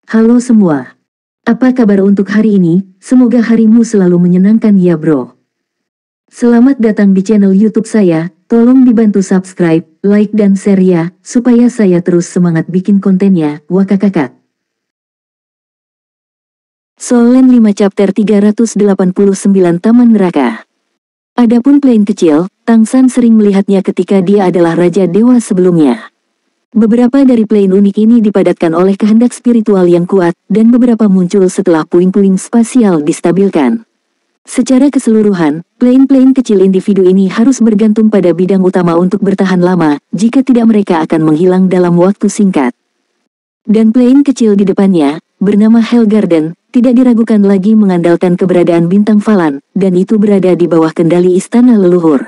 Halo semua. Apa kabar untuk hari ini? Semoga harimu selalu menyenangkan ya bro. Selamat datang di channel YouTube saya. Tolong dibantu subscribe, like dan share ya, supaya saya terus semangat bikin kontennya. Wakakakak. Solen 5 chapter 389 Taman Neraka. Adapun Plain kecil, Tang San sering melihatnya ketika dia adalah Raja Dewa sebelumnya. Beberapa dari plane unik ini dipadatkan oleh kehendak spiritual yang kuat, dan beberapa muncul setelah puing-puing spasial distabilkan. Secara keseluruhan, plane-plane kecil individu ini harus bergantung pada bidang utama untuk bertahan lama, jika tidak mereka akan menghilang dalam waktu singkat. Dan plane kecil di depannya, bernama Hell Garden, tidak diragukan lagi mengandalkan keberadaan bintang Falan, dan itu berada di bawah kendali istana leluhur.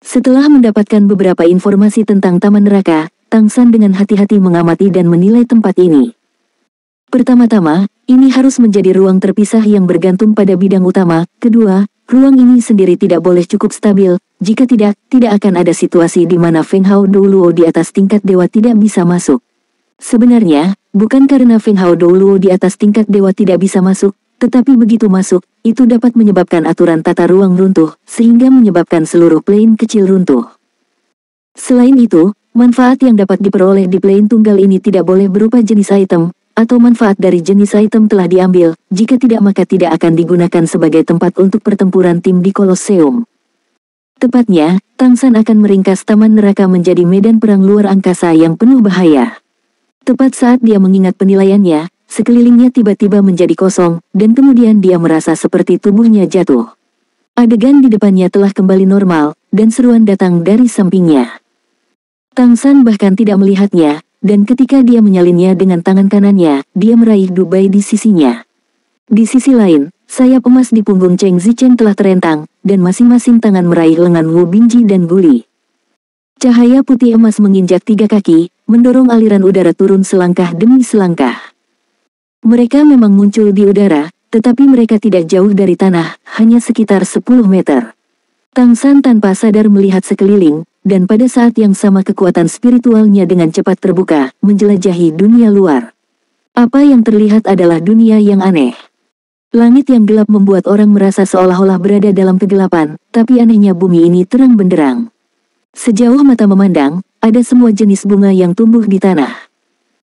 Setelah mendapatkan beberapa informasi tentang Taman Neraka, Tang San dengan hati-hati mengamati dan menilai tempat ini. Pertama-tama, ini harus menjadi ruang terpisah yang bergantung pada bidang utama. Kedua, ruang ini sendiri tidak boleh cukup stabil. Jika tidak akan ada situasi di mana Feng Hao Douluo di atas tingkat dewa tidak bisa masuk. Sebenarnya, bukan karena Feng Hao Douluo di atas tingkat dewa tidak bisa masuk, tetapi begitu masuk, itu dapat menyebabkan aturan tata ruang runtuh, sehingga menyebabkan seluruh plane kecil runtuh. Selain itu, manfaat yang dapat diperoleh di plane tunggal ini tidak boleh berupa jenis item, atau manfaat dari jenis item telah diambil, jika tidak maka tidak akan digunakan sebagai tempat untuk pertempuran tim di Kolosseum. Tepatnya, Tang San akan meringkas Taman Neraka menjadi medan perang luar angkasa yang penuh bahaya. Tepat saat dia mengingat penilaiannya, sekelilingnya tiba-tiba menjadi kosong, dan kemudian dia merasa seperti tubuhnya jatuh. Adegan di depannya telah kembali normal, dan seruan datang dari sampingnya. Tang San bahkan tidak melihatnya, dan ketika dia menyalinnya dengan tangan kanannya, dia meraih Dubai di sisinya. Di sisi lain, sayap emas di punggung Cheng Zicheng telah terentang, dan masing-masing tangan meraih lengan Wu Bingji dan Guli. Cahaya putih emas menginjak 3 kaki, mendorong aliran udara turun selangkah demi selangkah. Mereka memang muncul di udara, tetapi mereka tidak jauh dari tanah, hanya sekitar 10 meter. Tang San tanpa sadar melihat sekeliling, dan pada saat yang sama kekuatan spiritualnya dengan cepat terbuka, menjelajahi dunia luar. Apa yang terlihat adalah dunia yang aneh. Langit yang gelap membuat orang merasa seolah-olah berada dalam kegelapan, tapi anehnya bumi ini terang benderang. Sejauh mata memandang, ada semua jenis bunga yang tumbuh di tanah.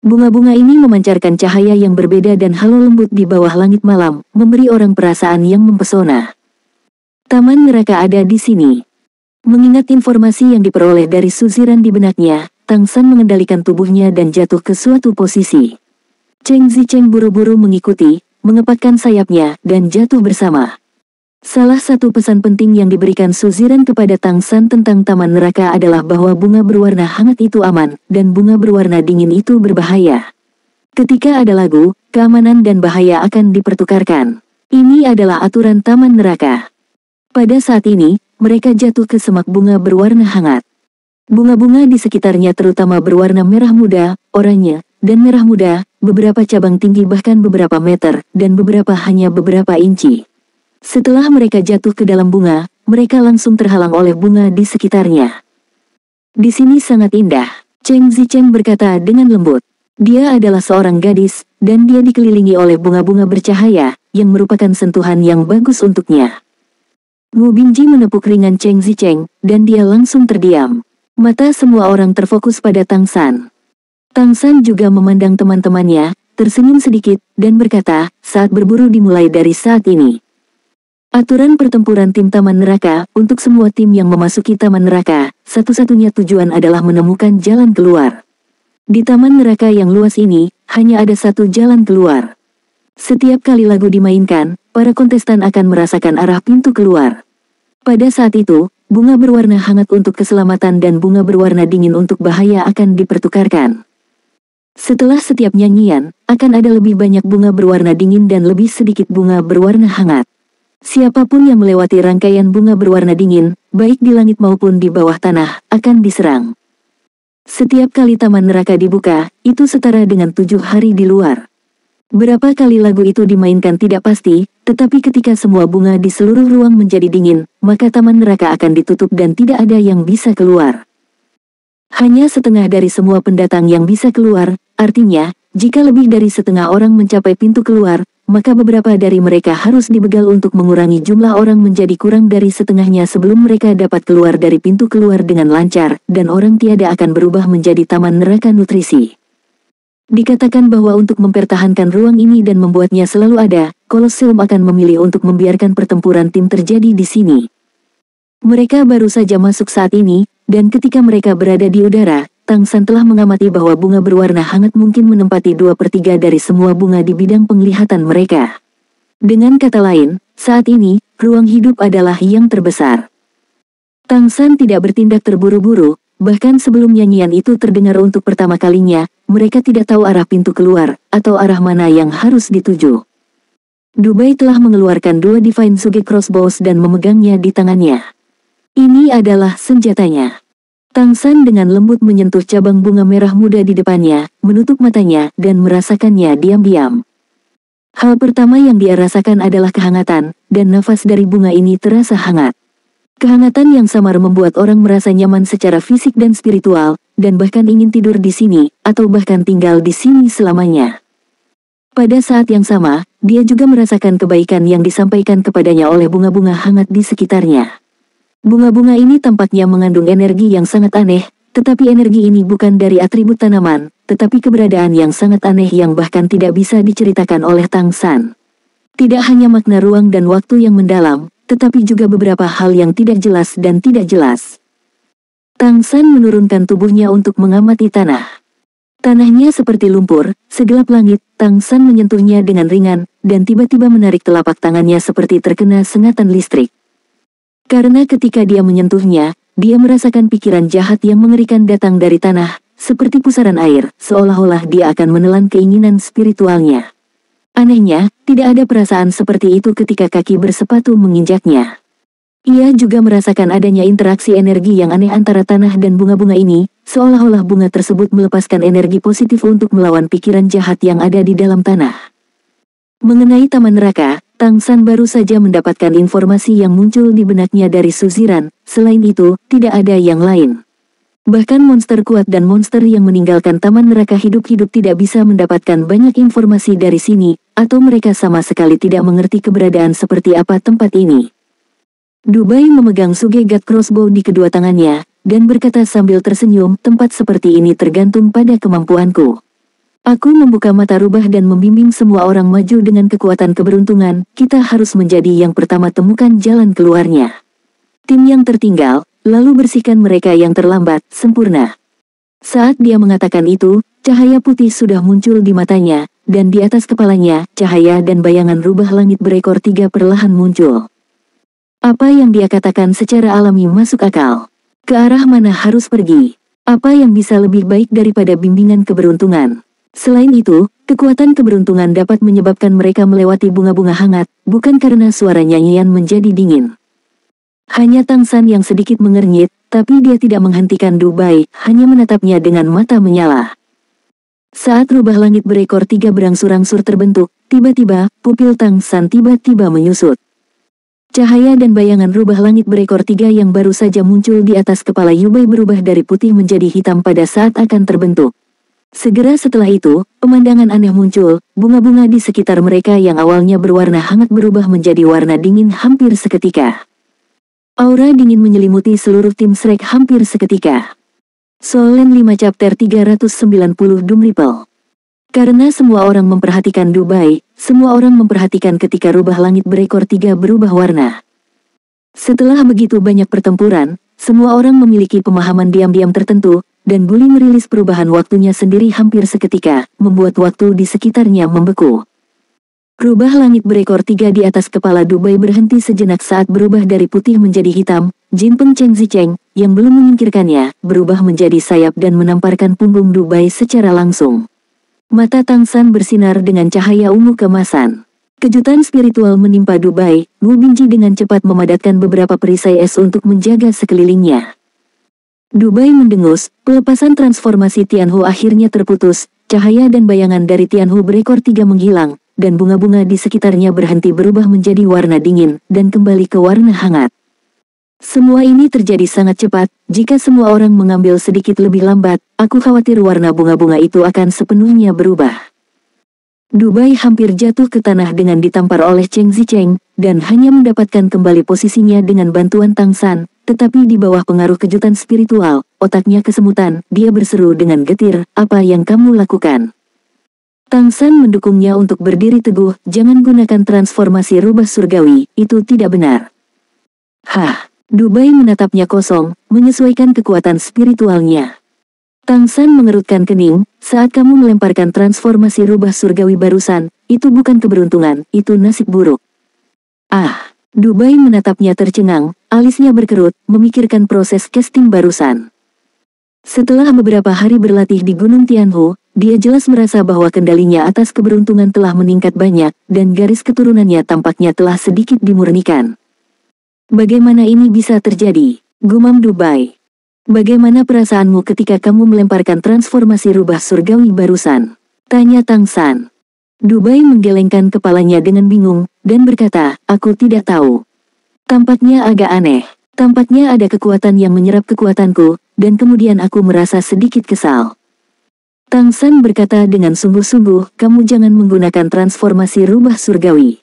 Bunga-bunga ini memancarkan cahaya yang berbeda dan halo lembut di bawah langit malam, memberi orang perasaan yang mempesona. Taman Neraka ada di sini. Mengingat informasi yang diperoleh dari suziran di benaknya, Tang San mengendalikan tubuhnya dan jatuh ke suatu posisi. Cheng Zicheng buru-buru mengikuti, mengepakkan sayapnya, dan jatuh bersama. Salah satu pesan penting yang diberikan suziran kepada Tang San tentang Taman Neraka adalah bahwa bunga berwarna hangat itu aman, dan bunga berwarna dingin itu berbahaya. Ketika ada lagu, keamanan dan bahaya akan dipertukarkan. Ini adalah aturan Taman Neraka. Pada saat ini, mereka jatuh ke semak bunga berwarna hangat. Bunga-bunga di sekitarnya terutama berwarna merah muda, oranye, dan merah muda, beberapa cabang tinggi bahkan beberapa meter, dan beberapa hanya beberapa inci. Setelah mereka jatuh ke dalam bunga, mereka langsung terhalang oleh bunga di sekitarnya. Di sini sangat indah, Cheng Zicheng berkata dengan lembut. Dia adalah seorang gadis, dan dia dikelilingi oleh bunga-bunga bercahaya, yang merupakan sentuhan yang bagus untuknya. Wu Bingji menepuk ringan Cheng Zicheng, dan dia langsung terdiam. Mata semua orang terfokus pada Tang San. Tang San juga memandang teman-temannya, tersenyum sedikit, dan berkata, saat berburu dimulai dari saat ini. Aturan pertempuran tim Taman Neraka, untuk semua tim yang memasuki Taman Neraka, satu-satunya tujuan adalah menemukan jalan keluar. Di Taman Neraka yang luas ini, hanya ada satu jalan keluar. Setiap kali lagu dimainkan, para kontestan akan merasakan arah pintu keluar. Pada saat itu, bunga berwarna hangat untuk keselamatan dan bunga berwarna dingin untuk bahaya akan dipertukarkan. Setelah setiap nyanyian, akan ada lebih banyak bunga berwarna dingin dan lebih sedikit bunga berwarna hangat. Siapapun yang melewati rangkaian bunga berwarna dingin, baik di langit maupun di bawah tanah, akan diserang. Setiap kali Taman Neraka dibuka, itu setara dengan 7 hari di luar. Berapa kali lagu itu dimainkan tidak pasti, tetapi ketika semua bunga di seluruh ruang menjadi dingin, maka Taman Neraka akan ditutup dan tidak ada yang bisa keluar. Hanya setengah dari semua pendatang yang bisa keluar, artinya, jika lebih dari setengah orang mencapai pintu keluar, maka beberapa dari mereka harus dibegal untuk mengurangi jumlah orang menjadi kurang dari setengahnya sebelum mereka dapat keluar dari pintu keluar dengan lancar, dan orang tiada akan berubah menjadi taman neraka nutrisi. Dikatakan bahwa untuk mempertahankan ruang ini dan membuatnya selalu ada, Colosseum akan memilih untuk membiarkan pertempuran tim terjadi di sini. Mereka baru saja masuk saat ini, dan ketika mereka berada di udara, Tang San telah mengamati bahwa bunga berwarna hangat mungkin menempati 2/3 dari semua bunga di bidang penglihatan mereka. Dengan kata lain, saat ini, ruang hidup adalah yang terbesar. Tang San tidak bertindak terburu-buru, bahkan sebelum nyanyian itu terdengar untuk pertama kalinya, mereka tidak tahu arah pintu keluar, atau arah mana yang harus dituju. Dubai telah mengeluarkan 2 Divine Suge Crossbows dan memegangnya di tangannya. Ini adalah senjatanya. Tang San dengan lembut menyentuh cabang bunga merah muda di depannya, menutup matanya, dan merasakannya diam-diam. Hal pertama yang dia rasakan adalah kehangatan, dan nafas dari bunga ini terasa hangat. Kehangatan yang samar membuat orang merasa nyaman secara fisik dan spiritual, dan bahkan ingin tidur di sini, atau bahkan tinggal di sini selamanya. Pada saat yang sama, dia juga merasakan kebaikan yang disampaikan kepadanya oleh bunga-bunga hangat di sekitarnya. Bunga-bunga ini tampaknya mengandung energi yang sangat aneh, tetapi energi ini bukan dari atribut tanaman, tetapi keberadaan yang sangat aneh yang bahkan tidak bisa diceritakan oleh Tang San. Tidak hanya makna ruang dan waktu yang mendalam, tetapi juga beberapa hal yang tidak jelas dan tidak jelas. Tang San menurunkan tubuhnya untuk mengamati tanah. Tanahnya seperti lumpur, segelap langit. Tang San menyentuhnya dengan ringan, dan tiba-tiba menarik telapak tangannya seperti terkena sengatan listrik. Karena ketika dia menyentuhnya, dia merasakan pikiran jahat yang mengerikan datang dari tanah, seperti pusaran air, seolah-olah dia akan menelan keinginan spiritualnya. Anehnya, tidak ada perasaan seperti itu ketika kaki bersepatu menginjaknya. Ia juga merasakan adanya interaksi energi yang aneh antara tanah dan bunga-bunga ini, seolah-olah bunga tersebut melepaskan energi positif untuk melawan pikiran jahat yang ada di dalam tanah. Mengenai taman neraka, Tang San baru saja mendapatkan informasi yang muncul di benaknya dari Suziran, selain itu, tidak ada yang lain. Bahkan monster kuat dan monster yang meninggalkan taman neraka hidup-hidup tidak bisa mendapatkan banyak informasi dari sini, atau mereka sama sekali tidak mengerti keberadaan seperti apa tempat ini. Dubai memegang Suge God Crossbow di kedua tangannya, dan berkata sambil tersenyum, tempat seperti ini tergantung pada kemampuanku. Aku membuka mata rubah dan membimbing semua orang maju dengan kekuatan keberuntungan, kita harus menjadi yang pertama temukan jalan keluarnya. Tim yang tertinggal, lalu bersihkan mereka yang terlambat, sempurna. Saat dia mengatakan itu, cahaya putih sudah muncul di matanya, dan di atas kepalanya, cahaya dan bayangan rubah langit berekor 3 perlahan muncul. Apa yang dia katakan secara alami masuk akal. Ke arah mana harus pergi? Apa yang bisa lebih baik daripada bimbingan keberuntungan? Selain itu, kekuatan keberuntungan dapat menyebabkan mereka melewati bunga-bunga hangat, bukan karena suara nyanyian menjadi dingin. Hanya Tang San yang sedikit mengernyit, tapi dia tidak menghentikan Dubai, hanya menatapnya dengan mata menyala. Saat rubah langit berekor 3 berangsur-angsur terbentuk, tiba-tiba, pupil Tang San tiba-tiba menyusut. Cahaya dan bayangan rubah langit berekor 3 yang baru saja muncul di atas kepala Dubai berubah dari putih menjadi hitam pada saat akan terbentuk. Segera setelah itu, pemandangan aneh muncul, bunga-bunga di sekitar mereka yang awalnya berwarna hangat berubah menjadi warna dingin hampir seketika. Aura dingin menyelimuti seluruh tim Shrek hampir seketika. Solen 5 Chapter 390 Doom Ripple. Karena semua orang memperhatikan Dubai, semua orang memperhatikan ketika rubah langit berekor 3 berubah warna. Setelah begitu banyak pertempuran, semua orang memiliki pemahaman diam-diam tertentu, dan Bully merilis perubahan waktunya sendiri hampir seketika, membuat waktu di sekitarnya membeku. Rubah langit berekor 3 di atas kepala Dubai berhenti sejenak saat berubah dari putih menjadi hitam. Jinpeng Cheng Zicheng, yang belum menyingkirkannya, berubah menjadi sayap dan menamparkan punggung Dubai secara langsung. Mata Tang San bersinar dengan cahaya ungu kemasan. Kejutan spiritual menimpa Dubai, Wu Binji dengan cepat memadatkan beberapa perisai es untuk menjaga sekelilingnya. Dubai mendengus, pelepasan transformasi Tianhu akhirnya terputus, cahaya dan bayangan dari Tianhu berekor 3 menghilang, dan bunga-bunga di sekitarnya berhenti berubah menjadi warna dingin, dan kembali ke warna hangat. Semua ini terjadi sangat cepat, jika semua orang mengambil sedikit lebih lambat, aku khawatir warna bunga-bunga itu akan sepenuhnya berubah. Dubai hampir jatuh ke tanah dengan ditampar oleh Cheng Zicheng, dan hanya mendapatkan kembali posisinya dengan bantuan Tang San, tetapi di bawah pengaruh kejutan spiritual, otaknya kesemutan, dia berseru dengan getir, "Apa yang kamu lakukan?" Tang San mendukungnya untuk berdiri teguh, "Jangan gunakan transformasi rubah surgawi, itu tidak benar." Hah, Dubai menatapnya kosong, menyesuaikan kekuatan spiritualnya. Tang San mengerutkan kening, "Saat kamu melemparkan transformasi rubah surgawi barusan, itu bukan keberuntungan, itu nasib buruk." Ah, Dubai menatapnya tercengang, alisnya berkerut, memikirkan proses casting barusan. Setelah beberapa hari berlatih di Gunung Tianhu, dia jelas merasa bahwa kendalinya atas keberuntungan telah meningkat banyak, dan garis keturunannya tampaknya telah sedikit dimurnikan. "Bagaimana ini bisa terjadi?" gumam Dubai. "Bagaimana perasaanmu ketika kamu melemparkan transformasi rubah surgawi barusan?" tanya Tang San. Dubai menggelengkan kepalanya dengan bingung, dan berkata, "Aku tidak tahu. Tampaknya agak aneh. Tampaknya ada kekuatan yang menyerap kekuatanku, dan kemudian aku merasa sedikit kesal." Tang San berkata dengan sungguh-sungguh, "Kamu jangan menggunakan transformasi rubah surgawi.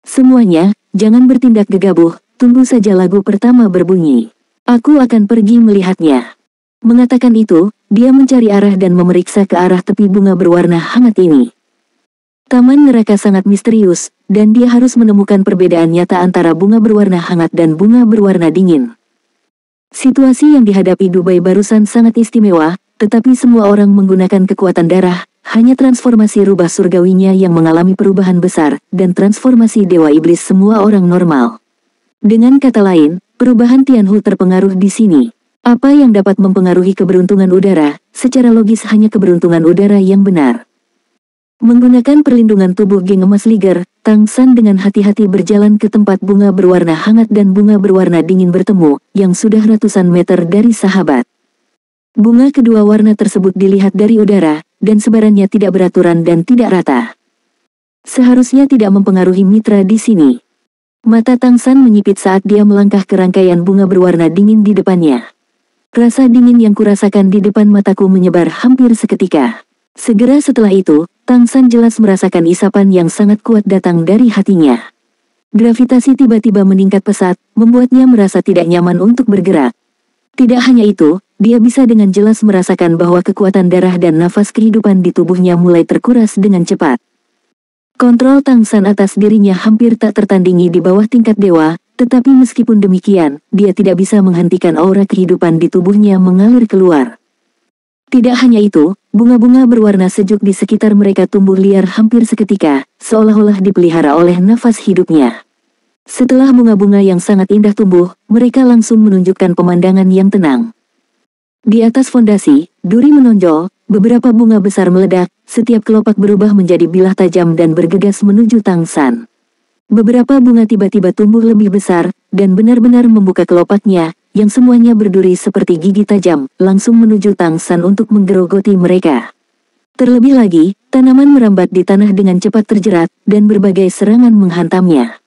Semuanya, jangan bertindak gegabah, tunggu saja lagu pertama berbunyi. Aku akan pergi melihatnya." Mengatakan itu, dia mencari arah dan memeriksa ke arah tepi bunga berwarna hangat ini. Taman neraka sangat misterius, dan dia harus menemukan perbedaan nyata antara bunga berwarna hangat dan bunga berwarna dingin. Situasi yang dihadapi Dubai barusan sangat istimewa, tetapi semua orang menggunakan kekuatan darah, hanya transformasi rubah surgawinya yang mengalami perubahan besar, dan transformasi dewa iblis semua orang normal. Dengan kata lain, perubahan Tianhu terpengaruh di sini. Apa yang dapat mempengaruhi keberuntungan udara? Secara logis hanya keberuntungan udara yang benar. Menggunakan perlindungan tubuh geng emas Liger, Tang San dengan hati-hati berjalan ke tempat bunga berwarna hangat dan bunga berwarna dingin bertemu, yang sudah ratusan meter dari sahabat. Bunga kedua warna tersebut dilihat dari udara, dan sebarannya tidak beraturan dan tidak rata. Seharusnya tidak mempengaruhi mitra di sini. Mata Tang San menyipit saat dia melangkah ke rangkaian bunga berwarna dingin di depannya. Rasa dingin yang kurasakan di depan mataku menyebar hampir seketika. Segera setelah itu, Tang San jelas merasakan isapan yang sangat kuat datang dari hatinya. Gravitasi tiba-tiba meningkat pesat, membuatnya merasa tidak nyaman untuk bergerak. Tidak hanya itu, dia bisa dengan jelas merasakan bahwa kekuatan darah dan nafas kehidupan di tubuhnya mulai terkuras dengan cepat. Kontrol Tang San atas dirinya hampir tak tertandingi di bawah tingkat dewa, tetapi meskipun demikian, dia tidak bisa menghentikan aura kehidupan di tubuhnya mengalir keluar. Tidak hanya itu, bunga-bunga berwarna sejuk di sekitar mereka tumbuh liar hampir seketika, seolah-olah dipelihara oleh nafas hidupnya. Setelah bunga-bunga yang sangat indah tumbuh, mereka langsung menunjukkan pemandangan yang tenang. Di atas fondasi, duri menonjol, beberapa bunga besar meledak, setiap kelopak berubah menjadi bilah tajam dan bergegas menuju Tang San. Beberapa bunga tiba-tiba tumbuh lebih besar, dan benar-benar membuka kelopaknya, yang semuanya berduri seperti gigi tajam, langsung menuju Tang San untuk menggerogoti mereka. Terlebih lagi, tanaman merambat di tanah dengan cepat terjerat, dan berbagai serangan menghantamnya.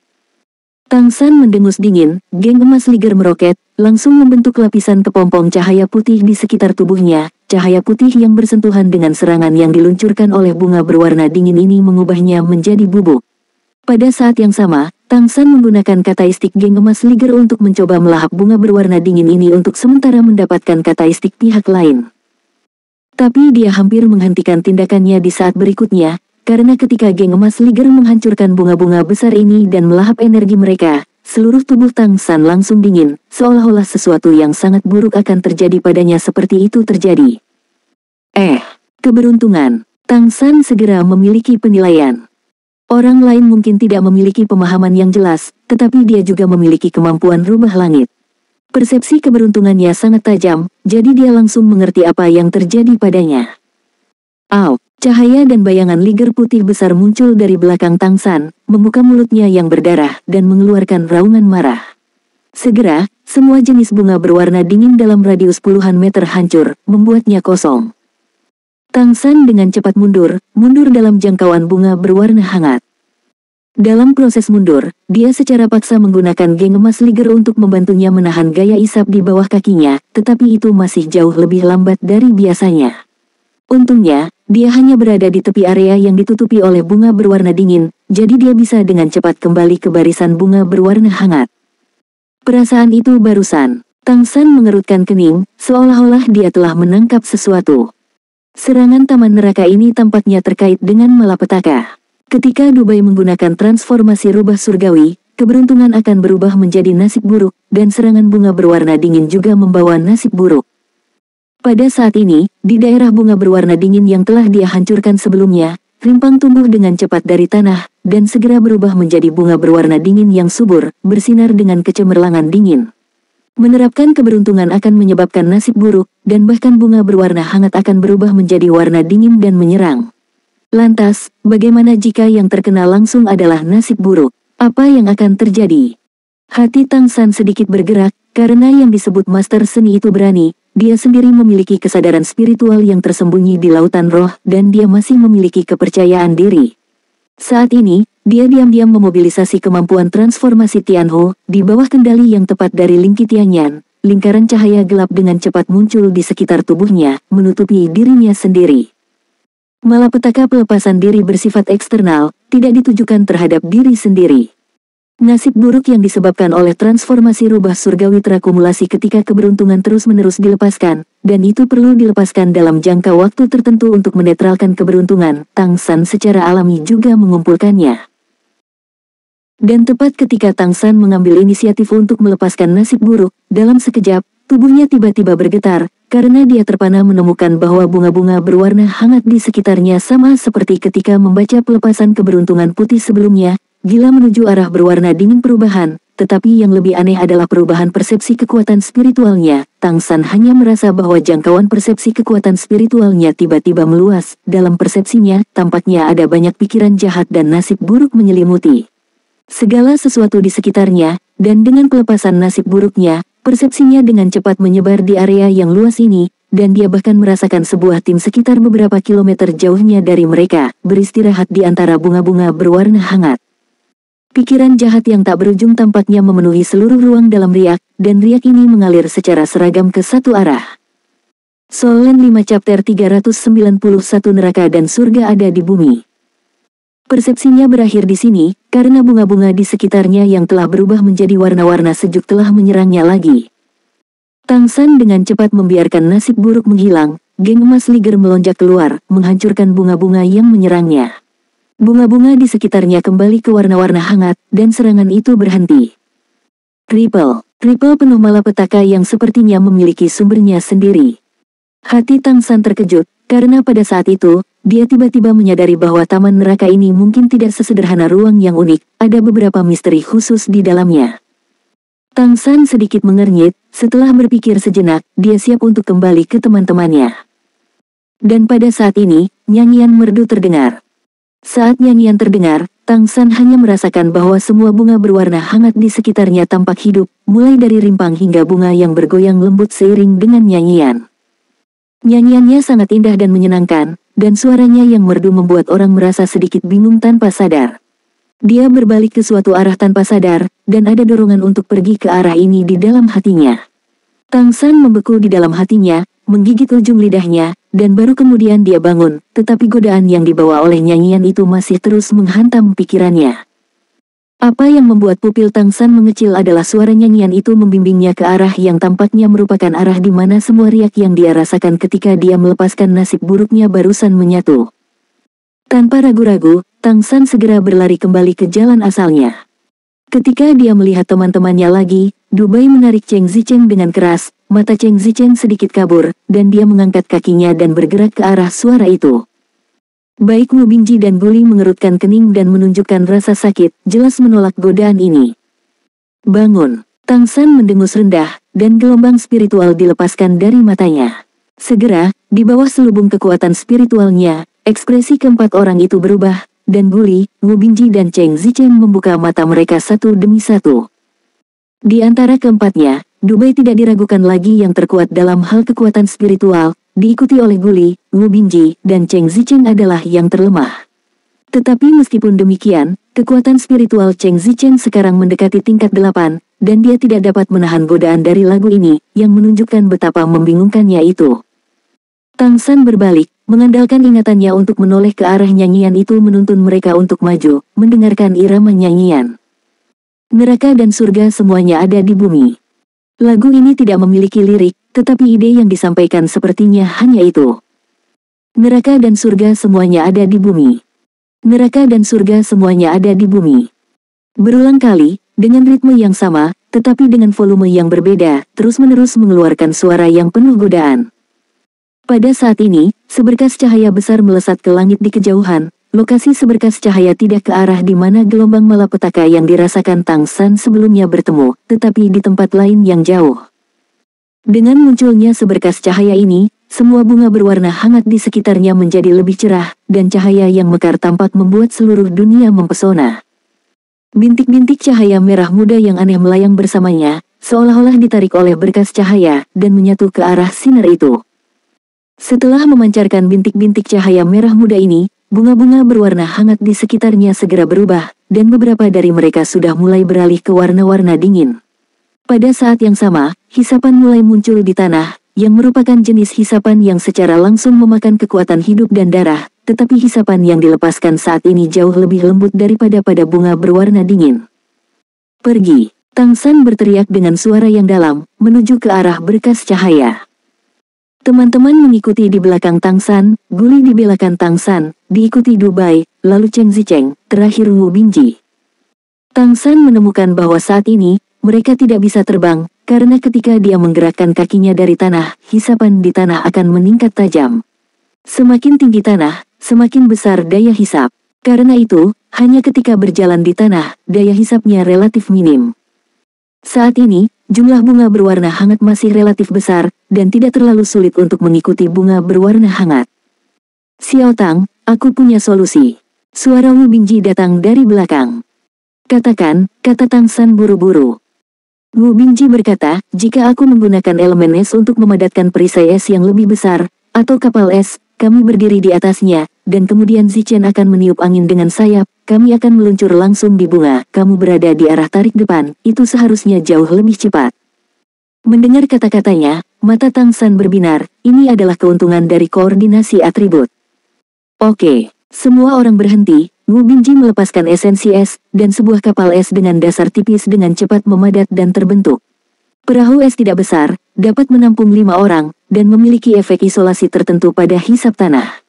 Tang San mendengus dingin, geng emas Liger meroket, langsung membentuk lapisan kepompong cahaya putih di sekitar tubuhnya, cahaya putih yang bersentuhan dengan serangan yang diluncurkan oleh bunga berwarna dingin ini mengubahnya menjadi bubuk. Pada saat yang sama, Tang San menggunakan kataistik geng emas Liger untuk mencoba melahap bunga berwarna dingin ini untuk sementara mendapatkan kataistik pihak lain. Tapi dia hampir menghentikan tindakannya di saat berikutnya, karena ketika geng emas Liger menghancurkan bunga-bunga besar ini dan melahap energi mereka, seluruh tubuh Tang San langsung dingin, seolah-olah sesuatu yang sangat buruk akan terjadi padanya seperti itu terjadi. Keberuntungan. Tang San segera memiliki penilaian. Orang lain mungkin tidak memiliki pemahaman yang jelas, tetapi dia juga memiliki kemampuan rubah langit. Persepsi keberuntungannya sangat tajam, jadi dia langsung mengerti apa yang terjadi padanya. Cahaya dan bayangan Liger putih besar muncul dari belakang Tang San, membuka mulutnya yang berdarah, dan mengeluarkan raungan marah. Segera, semua jenis bunga berwarna dingin dalam radius puluhan meter hancur, membuatnya kosong. Tang San dengan cepat mundur dalam jangkauan bunga berwarna hangat. Dalam proses mundur, dia secara paksa menggunakan geng emas Liger untuk membantunya menahan gaya isap di bawah kakinya, tetapi itu masih jauh lebih lambat dari biasanya. Untungnya, dia hanya berada di tepi area yang ditutupi oleh bunga berwarna dingin, jadi dia bisa dengan cepat kembali ke barisan bunga berwarna hangat. Perasaan itu barusan, Tang San mengerutkan kening, seolah-olah dia telah menangkap sesuatu. Serangan taman neraka ini tampaknya terkait dengan malapetaka. Ketika Dubai menggunakan transformasi rubah surgawi, keberuntungan akan berubah menjadi nasib buruk, dan serangan bunga berwarna dingin juga membawa nasib buruk. Pada saat ini, di daerah bunga berwarna dingin yang telah dia hancurkan sebelumnya, rimpang tumbuh dengan cepat dari tanah, dan segera berubah menjadi bunga berwarna dingin yang subur, bersinar dengan kecemerlangan dingin. Menerapkan keberuntungan akan menyebabkan nasib buruk, dan bahkan bunga berwarna hangat akan berubah menjadi warna dingin dan menyerang. Lantas, bagaimana jika yang terkena langsung adalah nasib buruk? Apa yang akan terjadi? Hati Tang San sedikit bergerak, karena yang disebut Master Seni itu berani. Dia sendiri memiliki kesadaran spiritual yang tersembunyi di lautan roh, dan dia masih memiliki kepercayaan diri. Saat ini, dia diam-diam memobilisasi kemampuan transformasi Tianhu, di bawah kendali yang tepat dari Lingki Tianyan. Lingkaran cahaya gelap dengan cepat muncul di sekitar tubuhnya, menutupi dirinya sendiri. Malapetaka pelepasan diri bersifat eksternal, tidak ditujukan terhadap diri sendiri. Nasib buruk yang disebabkan oleh transformasi rubah surgawi terakumulasi ketika keberuntungan terus-menerus dilepaskan, dan itu perlu dilepaskan dalam jangka waktu tertentu untuk menetralkan keberuntungan. Tang San secara alami juga mengumpulkannya. Dan tepat ketika Tang San mengambil inisiatif untuk melepaskan nasib buruk, dalam sekejap, tubuhnya tiba-tiba bergetar, karena dia terpana menemukan bahwa bunga-bunga berwarna hangat di sekitarnya sama seperti ketika membaca pelepasan keberuntungan putih sebelumnya. Gila menuju arah berwarna dingin perubahan, tetapi yang lebih aneh adalah perubahan persepsi kekuatan spiritualnya. Tang San hanya merasa bahwa jangkauan persepsi kekuatan spiritualnya tiba-tiba meluas. Dalam persepsinya, tampaknya ada banyak pikiran jahat dan nasib buruk menyelimuti segala sesuatu di sekitarnya, dan dengan pelepasan nasib buruknya, persepsinya dengan cepat menyebar di area yang luas ini, dan dia bahkan merasakan sebuah tim sekitar beberapa kilometer jauhnya dari mereka, beristirahat di antara bunga-bunga berwarna hangat. Pikiran jahat yang tak berujung tampaknya memenuhi seluruh ruang dalam riak, dan riak ini mengalir secara seragam ke satu arah. Solen 5 Chapter 391 Neraka dan Surga ada di bumi. Persepsinya berakhir di sini, karena bunga-bunga di sekitarnya yang telah berubah menjadi warna-warna sejuk telah menyerangnya lagi. Tang San dengan cepat membiarkan nasib buruk menghilang, geng emas Liger melonjak keluar, menghancurkan bunga-bunga yang menyerangnya. Bunga-bunga di sekitarnya kembali ke warna-warna hangat, dan serangan itu berhenti. Ripple penuh malapetaka yang sepertinya memiliki sumbernya sendiri. Hati Tang San terkejut, karena pada saat itu, dia tiba-tiba menyadari bahwa taman neraka ini mungkin tidak sesederhana ruang yang unik, ada beberapa misteri khusus di dalamnya. Tang San sedikit mengernyit, setelah berpikir sejenak, dia siap untuk kembali ke teman-temannya. Dan pada saat ini, nyanyian merdu terdengar. Saat nyanyian terdengar, Tang San hanya merasakan bahwa semua bunga berwarna hangat di sekitarnya tampak hidup, mulai dari rimpang hingga bunga yang bergoyang lembut seiring dengan nyanyian. Nyanyiannya sangat indah dan menyenangkan, dan suaranya yang merdu membuat orang merasa sedikit bingung tanpa sadar. Dia berbalik ke suatu arah tanpa sadar, dan ada dorongan untuk pergi ke arah ini di dalam hatinya. Tang San membeku di dalam hatinya, menggigit ujung lidahnya, dan baru kemudian dia bangun, tetapi godaan yang dibawa oleh nyanyian itu masih terus menghantam pikirannya. Apa yang membuat pupil Tang San mengecil adalah suara nyanyian itu membimbingnya ke arah yang tampaknya merupakan arah di mana semua riak yang dia rasakan ketika dia melepaskan nasib buruknya barusan menyatu. Tanpa ragu-ragu, Tang San segera berlari kembali ke jalan asalnya. Ketika dia melihat teman-temannya lagi, Dubai menarik Cheng Zicheng dengan keras, mata Cheng Zicheng sedikit kabur, dan dia mengangkat kakinya dan bergerak ke arah suara itu. Baik Wu Bingji dan Guli mengerutkan kening dan menunjukkan rasa sakit, jelas menolak godaan ini. Bangun! Tang San mendengus rendah, dan gelombang spiritual dilepaskan dari matanya. Segera, di bawah selubung kekuatan spiritualnya, ekspresi keempat orang itu berubah, dan Guli, Wu Bingji dan Cheng Zicheng membuka mata mereka satu demi satu. Di antara keempatnya, Dubai tidak diragukan lagi yang terkuat dalam hal kekuatan spiritual, diikuti oleh Guli, Wu Bingji, dan Cheng Zicheng adalah yang terlemah. Tetapi meskipun demikian, kekuatan spiritual Cheng Zichen sekarang mendekati tingkat 8, dan dia tidak dapat menahan godaan dari lagu ini, yang menunjukkan betapa membingungkannya itu. Tang San berbalik, mengandalkan ingatannya untuk menoleh ke arah nyanyian itu menuntun mereka untuk maju, mendengarkan irama nyanyian. Neraka dan surga semuanya ada di bumi. Lagu ini tidak memiliki lirik, tetapi ide yang disampaikan sepertinya hanya itu. Neraka dan surga semuanya ada di bumi. Neraka dan surga semuanya ada di bumi. Berulang kali, dengan ritme yang sama, tetapi dengan volume yang berbeda, terus-menerus mengeluarkan suara yang penuh godaan. Pada saat ini, seberkas cahaya besar melesat ke langit di kejauhan, lokasi seberkas cahaya tidak ke arah di mana gelombang malapetaka yang dirasakan Tang San sebelumnya bertemu, tetapi di tempat lain yang jauh. Dengan munculnya seberkas cahaya ini, semua bunga berwarna hangat di sekitarnya menjadi lebih cerah, dan cahaya yang mekar tampak membuat seluruh dunia mempesona. Bintik-bintik cahaya merah muda yang aneh melayang bersamanya, seolah-olah ditarik oleh berkas cahaya, dan menyatu ke arah sinar itu. Setelah memancarkan bintik-bintik cahaya merah muda ini, bunga-bunga berwarna hangat di sekitarnya segera berubah, dan beberapa dari mereka sudah mulai beralih ke warna-warna dingin. Pada saat yang sama, hisapan mulai muncul di tanah, yang merupakan jenis hisapan yang secara langsung memakan kekuatan hidup dan darah, tetapi hisapan yang dilepaskan saat ini jauh lebih lembut daripada pada bunga berwarna dingin. Pergi! Tang San berteriak dengan suara yang dalam, menuju ke arah berkas cahaya. Teman-teman mengikuti di belakang Tang San, Guli di belakang Tang San, diikuti Dubai, lalu Cheng Zicheng, terakhir Wu Bingji. Tang San menemukan bahwa saat ini, mereka tidak bisa terbang, karena ketika dia menggerakkan kakinya dari tanah, hisapan di tanah akan meningkat tajam. Semakin tinggi tanah, semakin besar daya hisap. Karena itu, hanya ketika berjalan di tanah, daya hisapnya relatif minim. Saat ini, jumlah bunga berwarna hangat masih relatif besar, dan tidak terlalu sulit untuk mengikuti bunga berwarna hangat. Xiao Tang, aku punya solusi. Suara Wu Bingji datang dari belakang. Katakan, kata Tang San buru-buru. Wu Bingji berkata, jika aku menggunakan elemen es untuk memadatkan perisai es yang lebih besar, atau kapal es, kami berdiri di atasnya, dan kemudian Zichen akan meniup angin dengan sayap, kami akan meluncur langsung di bunga, kamu berada di arah tarik depan, itu seharusnya jauh lebih cepat. Mendengar kata-katanya, mata Tang San berbinar, ini adalah keuntungan dari koordinasi atribut. Oke, semua orang berhenti, Wu Bingji melepaskan esensi es, dan sebuah kapal es dengan dasar tipis dengan cepat memadat dan terbentuk. Perahu es tidak besar, dapat menampung 5 orang, dan memiliki efek isolasi tertentu pada hisap tanah.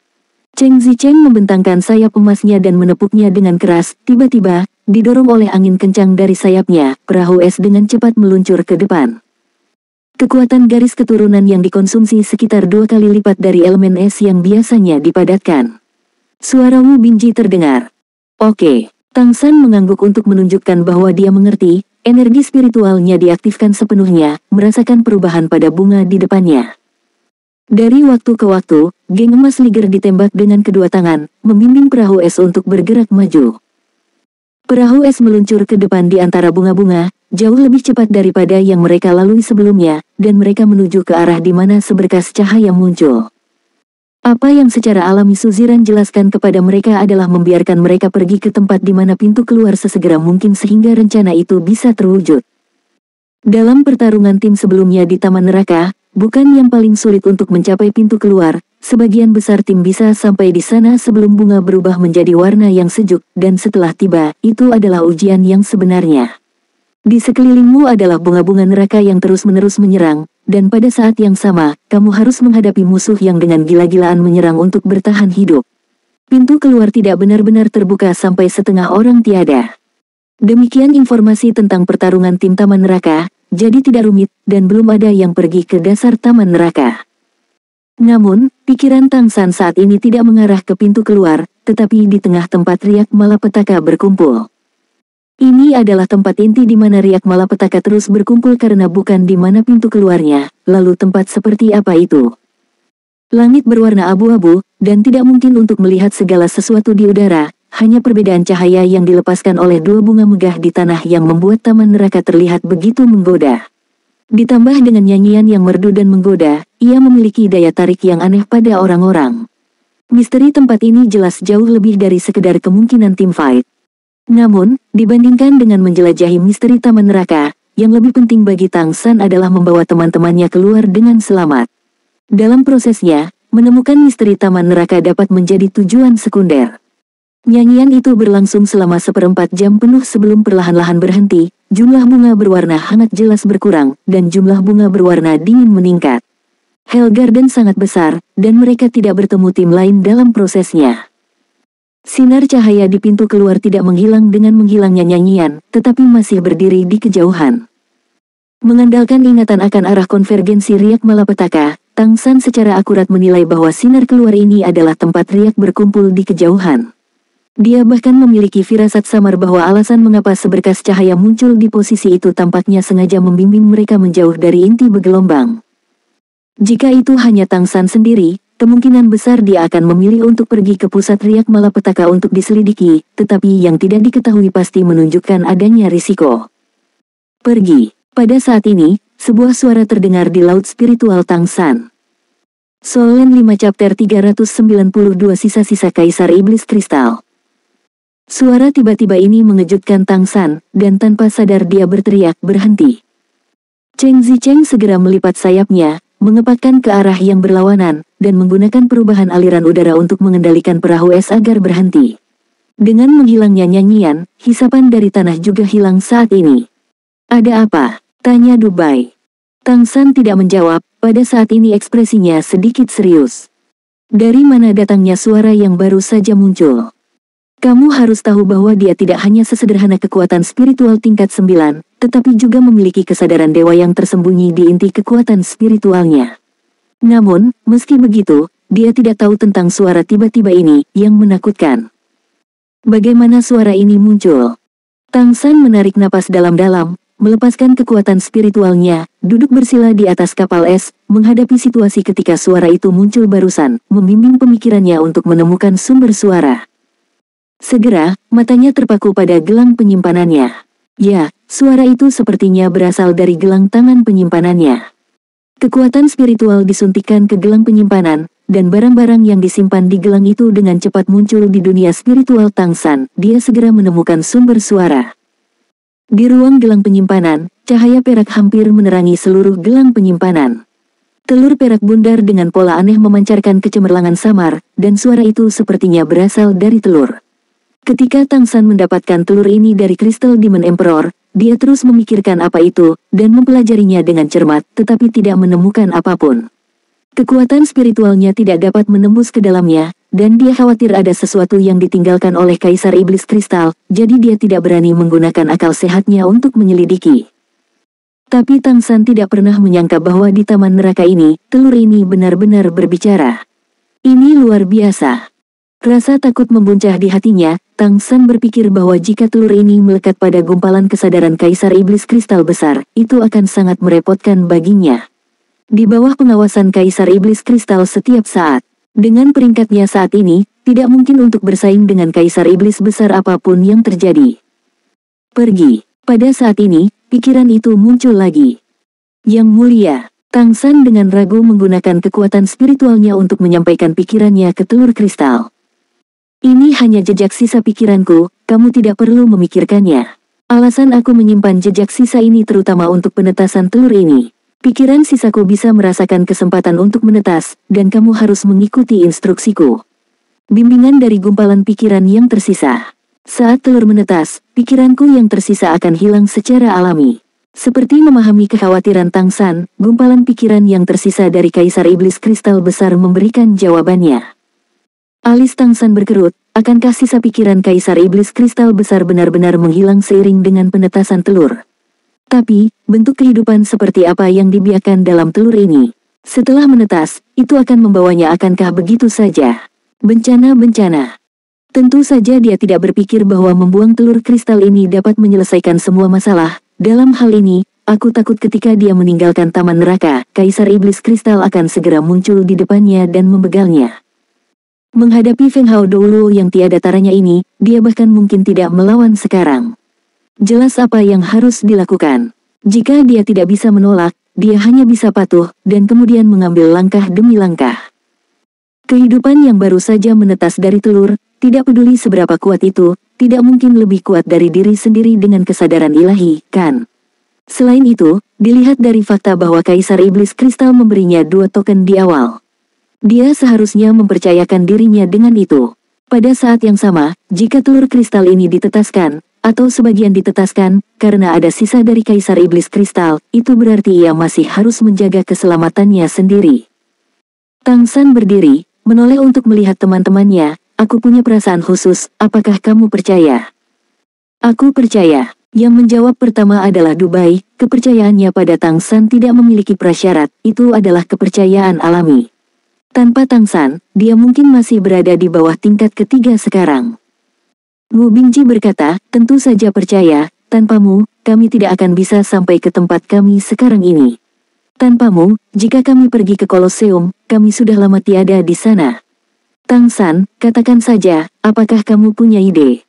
Cheng Zicheng membentangkan sayap emasnya dan menepuknya dengan keras, tiba-tiba, didorong oleh angin kencang dari sayapnya, perahu es dengan cepat meluncur ke depan. Kekuatan garis keturunan yang dikonsumsi sekitar 2 kali lipat dari elemen es yang biasanya dipadatkan. Suara Wu Bingji terdengar. Oke, Tang San mengangguk untuk menunjukkan bahwa dia mengerti. Energi spiritualnya diaktifkan sepenuhnya, merasakan perubahan pada bunga di depannya. Dari waktu ke waktu, geng emas Liger ditembak dengan kedua tangan, membimbing perahu es untuk bergerak maju. Perahu es meluncur ke depan di antara bunga-bunga, jauh lebih cepat daripada yang mereka lalui sebelumnya, dan mereka menuju ke arah di mana seberkas cahaya muncul. Apa yang secara alami Suziran jelaskan kepada mereka adalah membiarkan mereka pergi ke tempat di mana pintu keluar sesegera mungkin sehingga rencana itu bisa terwujud. Dalam pertarungan tim sebelumnya di Taman Neraka, bukan yang paling sulit untuk mencapai pintu keluar, sebagian besar tim bisa sampai di sana sebelum bunga berubah menjadi warna yang sejuk, dan setelah tiba, itu adalah ujian yang sebenarnya. Di sekelilingmu adalah bunga-bunga neraka yang terus-menerus menyerang, dan pada saat yang sama, kamu harus menghadapi musuh yang dengan gila-gilaan menyerang untuk bertahan hidup. Pintu keluar tidak benar-benar terbuka sampai setengah orang tiada. Demikian informasi tentang pertarungan tim Taman Neraka, jadi tidak rumit, dan belum ada yang pergi ke dasar Taman Neraka. Namun, pikiran Tang San saat ini tidak mengarah ke pintu keluar, tetapi di tengah tempat riak malapetaka berkumpul. Ini adalah tempat inti di mana riak malapetaka terus berkumpul karena bukan di mana pintu keluarnya, lalu tempat seperti apa itu? Langit berwarna abu-abu, dan tidak mungkin untuk melihat segala sesuatu di udara, hanya perbedaan cahaya yang dilepaskan oleh 2 bunga megah di tanah yang membuat Taman Neraka terlihat begitu menggoda. Ditambah dengan nyanyian yang merdu dan menggoda, ia memiliki daya tarik yang aneh pada orang-orang. Misteri tempat ini jelas jauh lebih dari sekedar kemungkinan tim fight. Namun, dibandingkan dengan menjelajahi misteri taman neraka, yang lebih penting bagi Tang San adalah membawa teman-temannya keluar dengan selamat. Dalam prosesnya, menemukan misteri taman neraka dapat menjadi tujuan sekunder. Nyanyian itu berlangsung selama 1/4 jam penuh sebelum perlahan-lahan berhenti, jumlah bunga berwarna hangat jelas berkurang, dan jumlah bunga berwarna dingin meningkat. Hell Garden sangat besar, dan mereka tidak bertemu tim lain dalam prosesnya. Sinar cahaya di pintu keluar tidak menghilang dengan menghilangnya nyanyian, tetapi masih berdiri di kejauhan. Mengandalkan ingatan akan arah konvergensi riak malapetaka, Tang San secara akurat menilai bahwa sinar keluar ini adalah tempat riak berkumpul di kejauhan. Dia bahkan memiliki firasat samar bahwa alasan mengapa seberkas cahaya muncul di posisi itu tampaknya sengaja membimbing mereka menjauh dari inti bergelombang. Jika itu hanya Tang San sendiri, kemungkinan besar dia akan memilih untuk pergi ke pusat riak malapetaka untuk diselidiki, tetapi yang tidak diketahui pasti menunjukkan adanya risiko. Pergi. Pada saat ini, sebuah suara terdengar di laut spiritual Tang San. Solen 5 chapter 392 sisa-sisa Kaisar Iblis Kristal. Suara tiba-tiba ini mengejutkan Tang San, dan tanpa sadar dia berteriak berhenti. Cheng Zicheng segera melipat sayapnya, mengepakkan ke arah yang berlawanan, dan menggunakan perubahan aliran udara untuk mengendalikan perahu es agar berhenti. Dengan menghilangnya nyanyian, hisapan dari tanah juga hilang saat ini. Ada apa? Tanya Dubai. Tang San tidak menjawab, pada saat ini ekspresinya sedikit serius. Dari mana datangnya suara yang baru saja muncul? Kamu harus tahu bahwa dia tidak hanya sesederhana kekuatan spiritual tingkat 9, tetapi juga memiliki kesadaran dewa yang tersembunyi di inti kekuatan spiritualnya. Namun, meski begitu, dia tidak tahu tentang suara tiba-tiba ini, yang menakutkan. Bagaimana suara ini muncul? Tang San menarik napas dalam-dalam, melepaskan kekuatan spiritualnya, duduk bersila di atas kapal es, menghadapi situasi ketika suara itu muncul barusan, membimbing pemikirannya untuk menemukan sumber suara. Segera, matanya terpaku pada gelang penyimpanannya. Ya, suara itu sepertinya berasal dari gelang tangan penyimpanannya. Kekuatan spiritual disuntikkan ke gelang penyimpanan, dan barang-barang yang disimpan di gelang itu dengan cepat muncul di dunia spiritual Tang San. Dia segera menemukan sumber suara. Di ruang gelang penyimpanan, cahaya perak hampir menerangi seluruh gelang penyimpanan. Telur perak bundar dengan pola aneh memancarkan kecemerlangan samar, dan suara itu sepertinya berasal dari telur. Ketika Tang San mendapatkan telur ini dari Crystal Demon Emperor, dia terus memikirkan apa itu, dan mempelajarinya dengan cermat, tetapi tidak menemukan apapun. Kekuatan spiritualnya tidak dapat menembus ke dalamnya, dan dia khawatir ada sesuatu yang ditinggalkan oleh Kaisar Iblis Kristal, jadi dia tidak berani menggunakan akal sehatnya untuk menyelidiki. Tapi Tang San tidak pernah menyangka bahwa di taman neraka ini, telur ini benar-benar berbicara. Ini luar biasa. Rasa takut membuncah di hatinya. Tang San berpikir bahwa jika telur ini melekat pada gumpalan kesadaran Kaisar Iblis Kristal besar, itu akan sangat merepotkan baginya. Di bawah pengawasan Kaisar Iblis Kristal setiap saat, dengan peringkatnya saat ini, tidak mungkin untuk bersaing dengan Kaisar Iblis besar apapun yang terjadi. Pergi. Pada saat ini, pikiran itu muncul lagi. Yang mulia, Tang San dengan ragu menggunakan kekuatan spiritualnya untuk menyampaikan pikirannya ke telur kristal. Ini hanya jejak sisa pikiranku, kamu tidak perlu memikirkannya. Alasan aku menyimpan jejak sisa ini terutama untuk penetasan telur ini. Pikiran sisaku bisa merasakan kesempatan untuk menetas, dan kamu harus mengikuti instruksiku. Bimbingan dari gumpalan pikiran yang tersisa. Saat telur menetas, pikiranku yang tersisa akan hilang secara alami. Seperti memahami kekhawatiran Tang San, gumpalan pikiran yang tersisa dari Kaisar Iblis Kristal besar memberikan jawabannya. Alis Tang San berkerut, akankah sisa pikiran Kaisar Iblis Kristal besar benar-benar menghilang seiring dengan penetasan telur? Tapi, bentuk kehidupan seperti apa yang dibiarkan dalam telur ini? Setelah menetas, itu akan membawanya akankah begitu saja? Bencana-bencana. Tentu saja dia tidak berpikir bahwa membuang telur kristal ini dapat menyelesaikan semua masalah. Dalam hal ini, aku takut ketika dia meninggalkan taman neraka, Kaisar Iblis Kristal akan segera muncul di depannya dan membegalnya. Menghadapi Feng Hao Douluo yang tiada taranya ini, dia bahkan mungkin tidak melawan sekarang. Jelas apa yang harus dilakukan. Jika dia tidak bisa menolak, dia hanya bisa patuh, dan kemudian mengambil langkah demi langkah. Kehidupan yang baru saja menetas dari telur, Tidak peduli seberapa kuat itu, tidak mungkin lebih kuat dari diri sendiri dengan kesadaran ilahi, kan? Selain itu, dilihat dari fakta bahwa Kaisar Iblis Kristal memberinya 2 token di awal. Dia seharusnya mempercayakan dirinya dengan itu. Pada saat yang sama, jika telur kristal ini ditetaskan, atau sebagian ditetaskan, karena ada sisa dari Kaisar Iblis Kristal, itu berarti ia masih harus menjaga keselamatannya sendiri. Tang San berdiri, menoleh untuk melihat teman-temannya. Aku punya perasaan khusus, apakah kamu percaya? Aku percaya. Yang menjawab pertama adalah Dubai. Kepercayaannya pada Tang San tidak memiliki prasyarat, itu adalah kepercayaan alami. Tanpa Tang San, dia mungkin masih berada di bawah tingkat ketiga sekarang. Wu Bingji berkata, tentu saja percaya, tanpamu, kami tidak akan bisa sampai ke tempat kami sekarang ini. Tanpamu, jika kami pergi ke Kolosseum, kami sudah lama tiada di sana. Tang San, katakan saja, apakah kamu punya ide?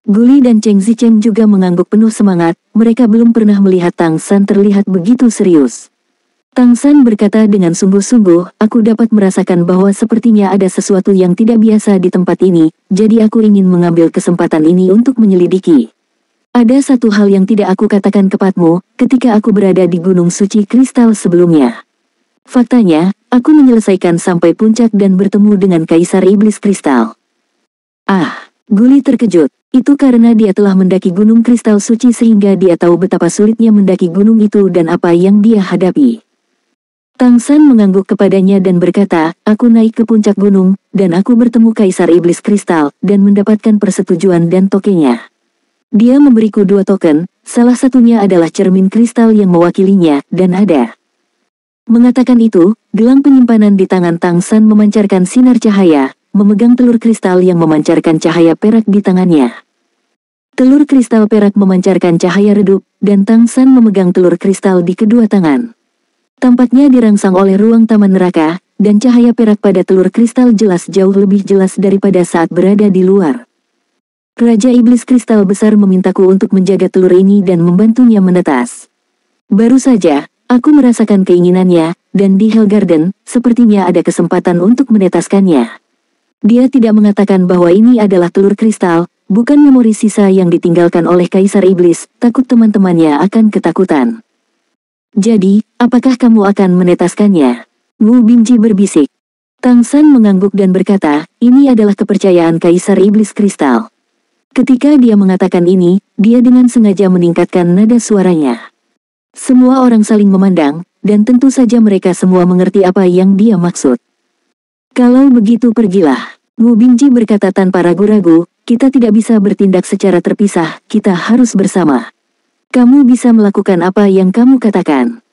Guli dan Cheng Zicheng juga mengangguk penuh semangat, mereka belum pernah melihat Tang San terlihat begitu serius. Tang San berkata dengan sungguh-sungguh, aku dapat merasakan bahwa sepertinya ada sesuatu yang tidak biasa di tempat ini, jadi aku ingin mengambil kesempatan ini untuk menyelidiki. Ada satu hal yang tidak aku katakan kepadamu, ketika aku berada di Gunung Suci Kristal sebelumnya. Faktanya, aku menyelesaikan sampai puncak dan bertemu dengan Kaisar Iblis Kristal. Guli terkejut. Itu karena dia telah mendaki Gunung Kristal Suci sehingga dia tahu betapa sulitnya mendaki gunung itu dan apa yang dia hadapi. Tang San mengangguk kepadanya dan berkata, aku naik ke puncak gunung, dan aku bertemu Kaisar Iblis Kristal, dan mendapatkan persetujuan dan tokennya. Dia memberiku 2 token, salah satunya adalah cermin kristal yang mewakilinya, dan ada. Mengatakan itu, gelang penyimpanan di tangan Tang San memancarkan sinar cahaya, memegang telur kristal yang memancarkan cahaya perak di tangannya. Telur kristal perak memancarkan cahaya redup, dan Tang San memegang telur kristal di kedua tangan. Tampaknya dirangsang oleh ruang taman neraka, dan cahaya perak pada telur kristal jelas jauh lebih jelas daripada saat berada di luar. Raja Iblis Kristal Besar memintaku untuk menjaga telur ini dan membantunya menetas. Baru saja, aku merasakan keinginannya, dan di Hellgarden, sepertinya ada kesempatan untuk menetaskannya. Dia tidak mengatakan bahwa ini adalah telur kristal, bukan memori sisa yang ditinggalkan oleh Kaisar Iblis, takut teman-temannya akan ketakutan. Jadi, apakah kamu akan menetaskannya? Wu Bingji berbisik. Tang San mengangguk dan berkata, ini adalah kepercayaan Kaisar Iblis Kristal. Ketika dia mengatakan ini, dia dengan sengaja meningkatkan nada suaranya. Semua orang saling memandang, dan tentu saja mereka semua mengerti apa yang dia maksud. Kalau begitu pergilah. Wu Bingji berkata tanpa ragu-ragu, kita tidak bisa bertindak secara terpisah, kita harus bersama. Kamu bisa melakukan apa yang kamu katakan.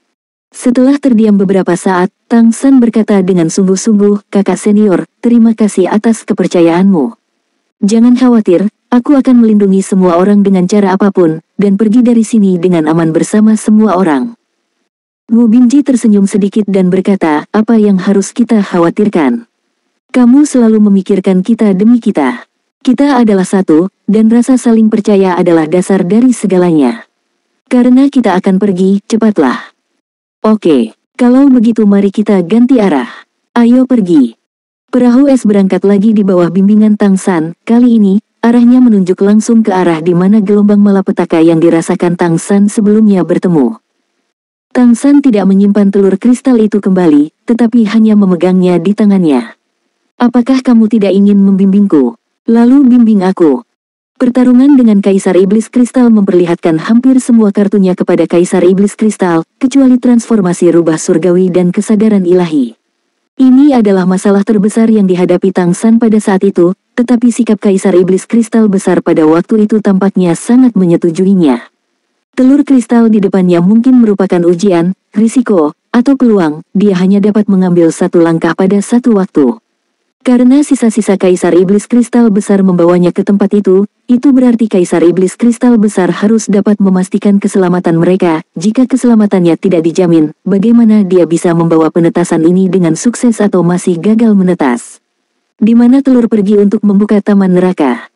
Setelah terdiam beberapa saat, Tang San berkata dengan sungguh-sungguh, kakak senior, terima kasih atas kepercayaanmu. Jangan khawatir, aku akan melindungi semua orang dengan cara apapun, dan pergi dari sini dengan aman bersama semua orang. Wu Bingji tersenyum sedikit dan berkata, apa yang harus kita khawatirkan? Kamu selalu memikirkan kita demi kita. Kita adalah satu, dan rasa saling percaya adalah dasar dari segalanya. Karena kita akan pergi, cepatlah. Oke, kalau begitu mari kita ganti arah. Ayo pergi. Perahu es berangkat lagi di bawah bimbingan Tang San, kali ini, arahnya menunjuk langsung ke arah di mana gelombang malapetaka yang dirasakan Tang San sebelumnya bertemu. Tang San tidak menyimpan telur kristal itu kembali, tetapi hanya memegangnya di tangannya. Apakah kamu tidak ingin membimbingku? Lalu bimbing aku. Pertarungan dengan Kaisar Iblis Kristal memperlihatkan hampir semua kartunya kepada Kaisar Iblis Kristal, kecuali transformasi rubah surgawi dan kesadaran ilahi. Ini adalah masalah terbesar yang dihadapi Tang San pada saat itu, tetapi sikap Kaisar Iblis Kristal Besar pada waktu itu tampaknya sangat menyetujuinya. Telur kristal di depannya mungkin merupakan ujian, risiko, atau peluang, dia hanya dapat mengambil satu langkah pada satu waktu. Karena sisa-sisa Kaisar Iblis Kristal Besar membawanya ke tempat itu berarti Kaisar Iblis Kristal Besar harus dapat memastikan keselamatan mereka. Jika keselamatannya tidak dijamin, bagaimana dia bisa membawa penetasan ini dengan sukses atau masih gagal menetas? Di mana telur pergi untuk membuka taman neraka?